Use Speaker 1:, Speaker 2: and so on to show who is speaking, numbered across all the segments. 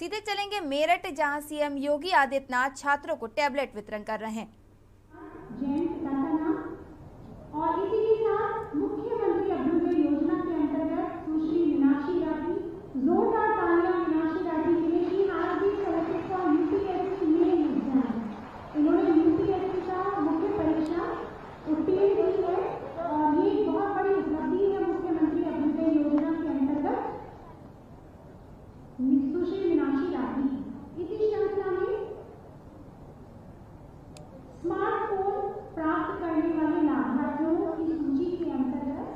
Speaker 1: सीधे चलेंगे मेरठ, जहां सीएम योगी आदित्यनाथ छात्रों को टैबलेट वितरण कर रहे हैं।
Speaker 2: और इसी के साथ मुख्यमंत्री अभ्युदय योजना के अंतर्गत सुश्री मीनाक्षी राठी, जोरदार तालियां मीनाक्षी राठी के लिए। She has been selected for UPSC main exam. इन्होंने यूपीएससी का मुख्य परीक्षा उत्तीर्ण की है और ये बहुत बड़ी उपलब्धि है मुख्यमंत्री अभ्युदय योजना के अंतर्गत सुश्री मीनाक्षी राठी। इसी श्रृंखला में स्मार्टफोन प्राप्त करने वाले लाभार्थियों की सूची के अंतर्गत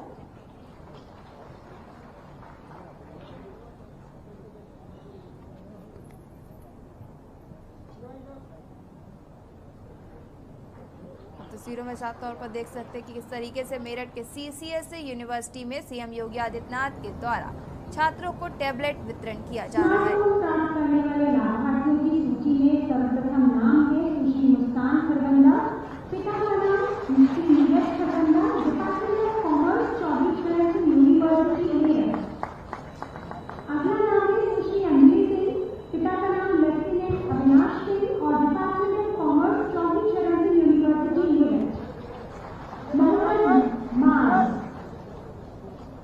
Speaker 1: तस्वीरों में साफ तौर पर देख सकते हैं कि किस तरीके से मेरठ के सीसीएस यूनिवर्सिटी में सीएम योगी आदित्यनाथ के द्वारा छात्रों को टैबलेट वितरण किया जा रहा है।
Speaker 2: प्राप्त करने वाले लाभार्थियों की सूची में सर्वप्रथम नाम है सुश्री मुस्कान खरबंदा, पिता का नाम Shri Neeraj Kharbanda, department of commerce, 24 फरवरी यूनिवर्सिटी मेरठ। अगला नाम है सुश्री अंजलि सिंह, पिता का नाम लेफ्टिनेंट अविनाश सिंह और डिपार्टमेंट ऑफ कॉमर्स, 24 फरवरी यूनिवर्सिटी मेरठ।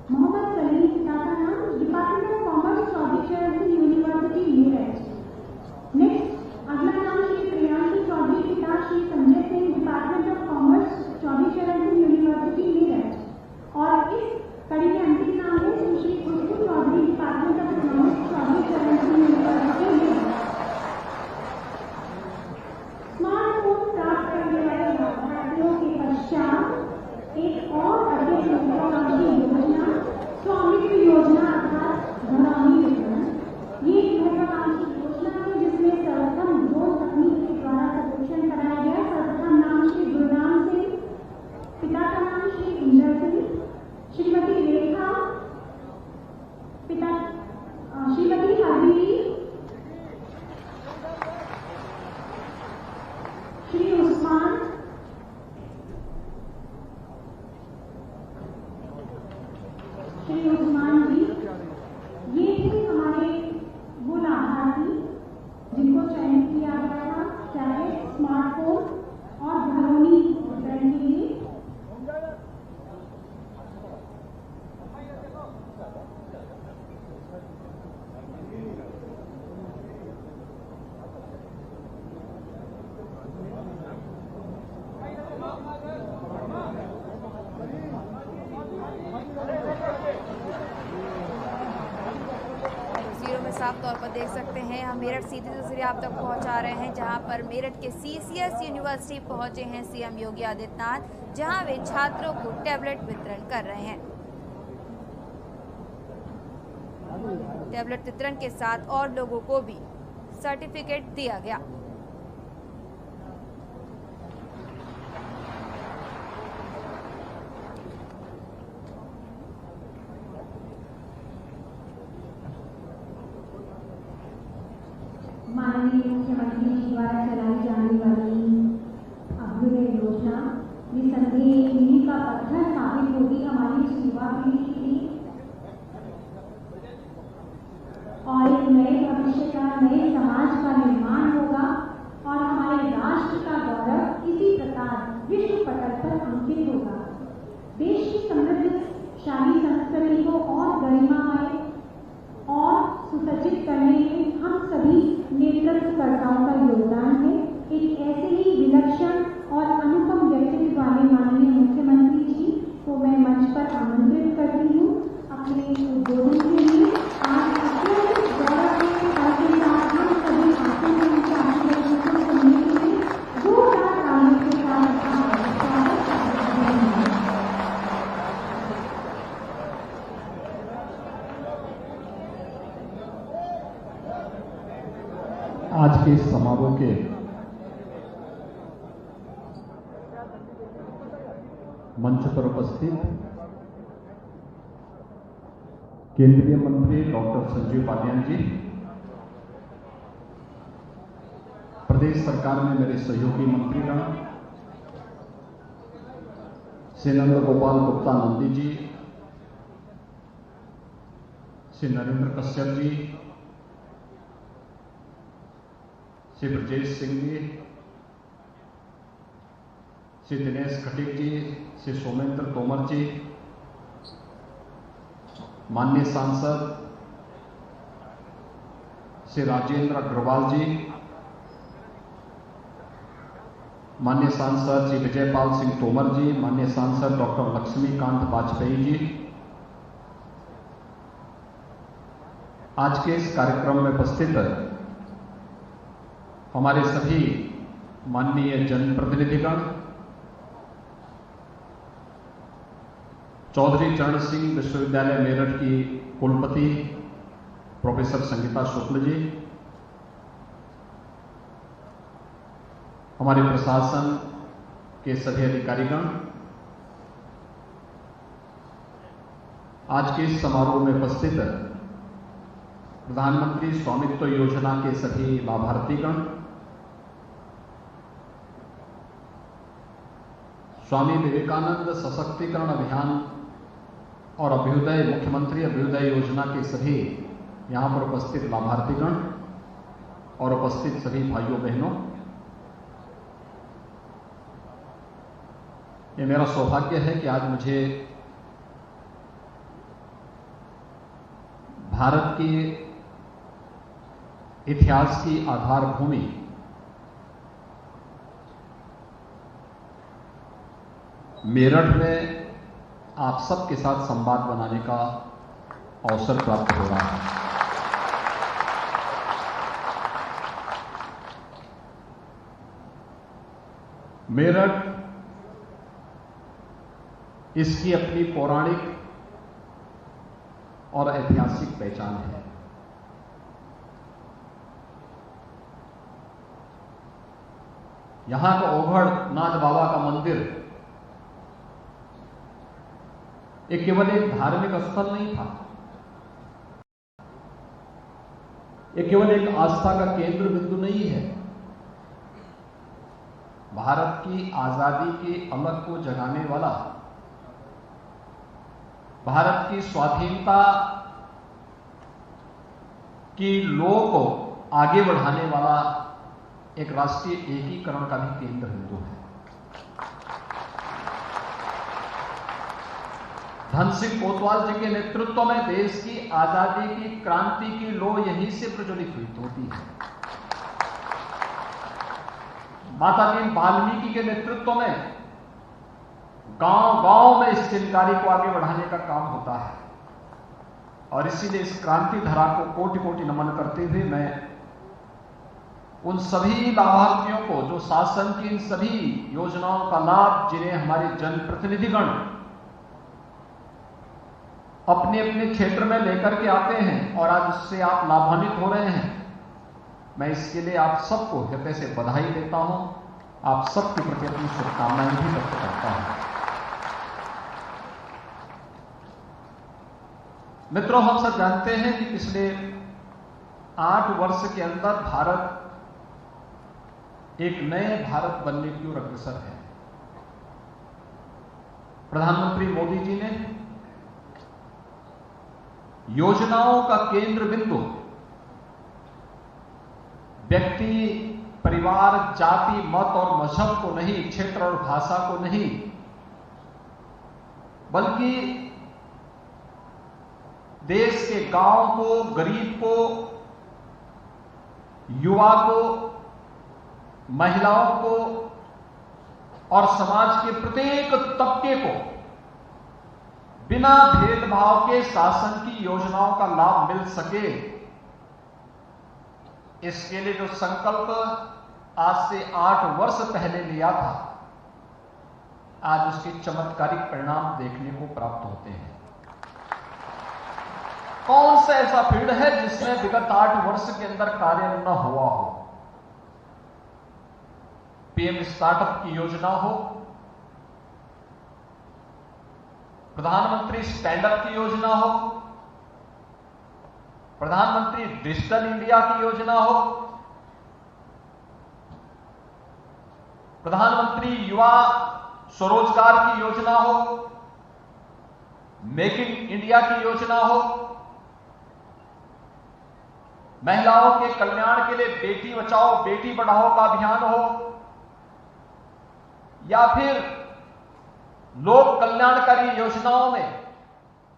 Speaker 2: मोहम्मद सलीम, पिता का नाम डिपार्टमेंट ऑफ कॉमर्स, 24 फरवरी यूनिवर्सिटी मेरठ। नेक्स्ट अगला नाम श्री प्रियांशु चौधरी, पिता Shri Sanjay Singh, department of commerce, 24 फरवरी यूनिवर्सिटी मेरठ। और इस कड़ी के अंतिम नाम है Sushri Khushboo Chaudhary, department of commerce, 24 फरवरी यूनिवर्सिटी मेरठ। स्मार्टफोन प्राप्त करने वाले लाभार्थियों के पश्चात एक और अधिक महत्वाकांक्षी योजना स्वामित्व योजना अर्थात घरौनी वितरण। ये एक महत्वाकांक्षी योजना है जिसमें सर्वप्रथम ड्रोन तकनीक के द्वारा सर्वेक्षण कराया गया। सर्वप्रथम नाम श्री गुरनाम सिंह, पिता का नाम श्री इंदर सिंह, श्रीमती रेखा, पिता श्रीमती हरबीरी, श्री उस्मान, श्री उस्मान जी। ये थे हमारे वो लाभार्थी जिनको चयन किया गया था टैबलेट, स्मार्टफोन और घरौनी वितरण के लिए।
Speaker 1: तस्वीरों में साफ तौर पर देख सकते हैं हम मेरठ सीधी तस्वीरें आप तक पहुंचा रहे हैं, जहां पर मेरठ के सीसीएस यूनिवर्सिटी पहुंचे हैं सीएम योगी आदित्यनाथ, जहां वे छात्रों को टैबलेट वितरण कर रहे हैं। टैबलेट वितरण के साथ और लोगों को भी सर्टिफिकेट दिया गया।
Speaker 2: माननीय मुख्यमंत्री जी द्वारा चलाई जाने वाली अभ्युदय योजना निसंदेह एक मील का पत्थर साबित होगी हमारी युवा पीढ़ी के लिए और एक नए भविष्य का, नए समाज का निर्माण होगा और हमारे राष्ट्र का गौरव इसी प्रकार विश्व पटल पर अंकित होगा। देश की समृद्धशाली संस्कृति को और गरिमामय और सुसज्जित करने में हम सभी नेतृत्वकर्ताओं का योगदान है। एक ऐसे ही विलक्षण और अनुपम व्यक्तित्व वाले माननीय मुख्यमंत्री जी को मैं मंच पर आमंत्रित करती हूँ अपने उद्बोधन के लिए। आज अत्यंत गौरव के साथ हम सभी आसन के आशीर्वादों को सुनने के लिए जोरदार तालियों के साथ
Speaker 3: आज के इस समारोह के मंच पर उपस्थित केंद्रीय मंत्री डॉक्टर संजीव पालियान जी, प्रदेश सरकार में मेरे सहयोगी मंत्रीगण श्री नंद गोपाल गुप्ता नंदी जी, श्री नरेंद्र कश्यप जी, श्री ब्रजेश सिंह जी, श्री दिनेश खटीक जी, श्री सोमेंद्र तोमर जी, माननीय सांसद श्री राजेंद्र अग्रवाल जी, माननीय सांसद श्री विजयपाल सिंह तोमर जी, माननीय सांसद डॉक्टर लक्ष्मीकांत वाजपेयी जी, आज के इस कार्यक्रम में उपस्थित हमारे सभी माननीय जनप्रतिनिधिगण, चौधरी चरण सिंह विश्वविद्यालय मेरठ की कुलपति प्रोफेसर संगीता शुक्ल जी, हमारे प्रशासन के सभी अधिकारीगण, आज के इस समारोह में उपस्थित प्रधानमंत्री स्वामित्व योजना के सभी लाभार्थीगण, स्वामी विवेकानंद सशक्तिकरण अभियान और अभ्युदय मुख्यमंत्री अभ्युदय योजना के सभी यहां पर उपस्थित लाभार्थीगण और उपस्थित सभी भाइयों बहनों, ये मेरा सौभाग्य है कि आज मुझे भारत के इतिहास की आधारभूमि मेरठ में आप सबके साथ संवाद बनाने का अवसर प्राप्त हो रहा है। मेरठ, इसकी अपनी पौराणिक और ऐतिहासिक पहचान है। यहां का ओघड़नाथ बाबा का मंदिर ये केवल एक धार्मिक स्थल नहीं था, ये केवल एक आस्था का केंद्र बिंदु नहीं है। भारत की आजादी के अमृत को जगाने वाला, भारत की स्वाधीनता की लौ को आगे बढ़ाने वाला एक राष्ट्रीय एकीकरण का भी केंद्र बिंदु है। धन सिंह कोतवाल जी के नेतृत्व में देश की आजादी की क्रांति की लौ यहीं से प्रज्वलित हुई होती है। माता दीन वाल्मीकि के नेतृत्व में गांव-गांव में इस चिंगारी को आगे बढ़ाने का काम होता है और इसीलिए इस क्रांति धारा को कोटि-कोटि नमन करते हुए मैं उन सभी लाभार्थियों को जो शासन की इन सभी योजनाओं का लाभ जिन्हें हमारे जनप्रतिनिधिगण अपने अपने क्षेत्र में लेकर के आते हैं और आज उससे आप लाभान्वित हो रहे हैं, मैं इसके लिए आप सबको हृदय से बधाई देता हूं, आप सबके प्रति अपनी शुभकामनाएं भी व्यक्त करता हूं। मित्रों, हम सब जानते हैं कि पिछले 8 वर्ष के अंदर भारत एक नए भारत बनने की ओर अग्रसर है। प्रधानमंत्री मोदी जी ने योजनाओं का केंद्र बिंदु व्यक्ति, परिवार, जाति, मत और मजहब को नहीं, क्षेत्र और भाषा को नहीं, बल्कि देश के गांव को, गरीब को, युवा को, महिलाओं को और समाज के प्रत्येक तबके को बिना भेदभाव के शासन की योजनाओं का लाभ मिल सके, इसके लिए जो संकल्प आज से 8 वर्ष पहले लिया था, आज उसके चमत्कारिक परिणाम देखने को प्राप्त होते हैं। कौन सा ऐसा फील्ड है जिसमें विगत 8 वर्ष के अंदर कार्य न हुआ हो? पीएम स्टार्टअप की योजना हो, प्रधानमंत्री स्टैंड अप की योजना हो, प्रधानमंत्री डिजिटल इंडिया की योजना हो, प्रधानमंत्री युवा स्वरोजगार की योजना हो, मेक इन इंडिया की योजना हो, महिलाओं के कल्याण के लिए बेटी बचाओ बेटी पढ़ाओ का अभियान हो, या फिर लोक कल्याणकारी योजनाओं में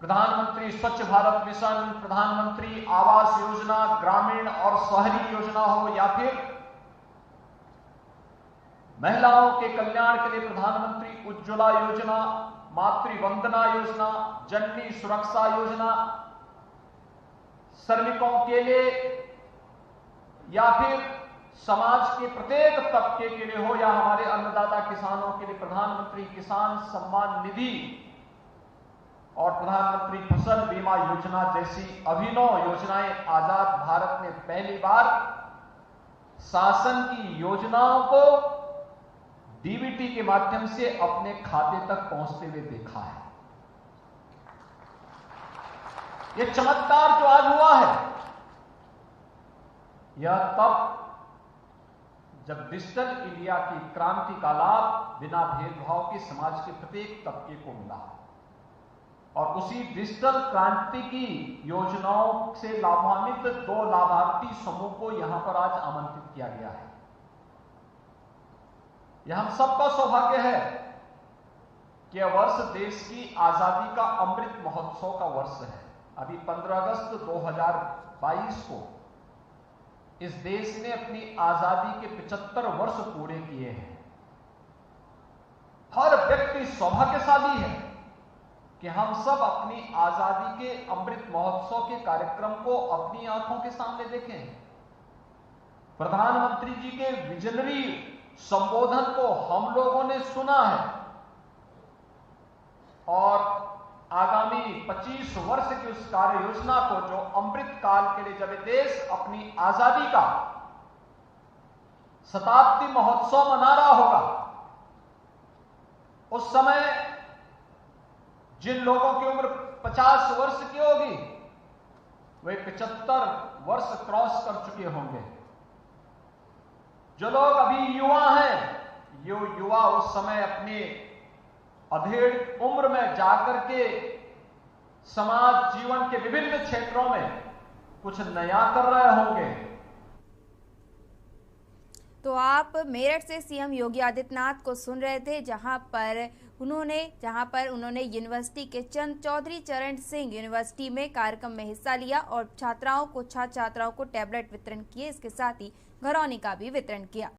Speaker 3: प्रधानमंत्री स्वच्छ भारत मिशन, प्रधानमंत्री आवास योजना, ग्रामीण और शहरी योजना हो, या फिर महिलाओं के कल्याण के लिए प्रधानमंत्री उज्ज्वला योजना, मातृ वंदना योजना, जननी सुरक्षा योजना, श्रमिकों के लिए या फिर समाज के प्रत्येक तबके के लिए हो, या हमारे अन्नदाता किसानों के लिए प्रधानमंत्री किसान सम्मान निधि और प्रधानमंत्री फसल बीमा योजना जैसी अभिनव योजनाएं आजाद भारत ने पहली बार शासन की योजनाओं को डीबीटी के माध्यम से अपने खाते तक पहुंचते हुए देखा है। यह चमत्कार जो आज हुआ है, यह तब जब डिजिटल इंडिया की क्रांति का लाभ बिना भेदभाव के समाज के प्रत्येक तबके को मिला, और उसी डिजिटल क्रांति की योजनाओं से लाभान्वित 2 लाभार्थी समूह को यहां पर आज आमंत्रित किया गया है। यह हम सबका सौभाग्य है कि यह वर्ष देश की आजादी का अमृत महोत्सव का वर्ष है। अभी 15 अगस्त 2022 को इस देश ने अपनी आजादी के 75 वर्ष पूरे किए हैं। हर व्यक्ति सौभाग्यशाली है कि हम सब अपनी आजादी के अमृत महोत्सव के कार्यक्रम को अपनी आंखों के सामने देखें। प्रधानमंत्री जी के विजनरी संबोधन को हम लोगों ने सुना है, और आगामी 25 वर्ष की उस कार्य योजना को जो अमृत काल के लिए जब देश अपनी आजादी का शताब्दी महोत्सव मना रहा होगा, उस समय जिन लोगों की उम्र 50 वर्ष की होगी वे 75 वर्ष क्रॉस कर चुके होंगे। जो लोग अभी युवा हैं, ये युवा उस समय अपने अधेड़ उम्र में जाकर के समाज जीवन के विभिन्न क्षेत्रों में कुछ नया कर रहे होंगे।
Speaker 1: तो आप मेरठ से सीएम योगी आदित्यनाथ को सुन रहे थे, जहां पर उन्होंने यूनिवर्सिटी के चौधरी चरण सिंह यूनिवर्सिटी में कार्यक्रम में हिस्सा लिया और छात्राओं को टैबलेट वितरण किए। इसके साथ ही घरौनी का भी वितरण किया।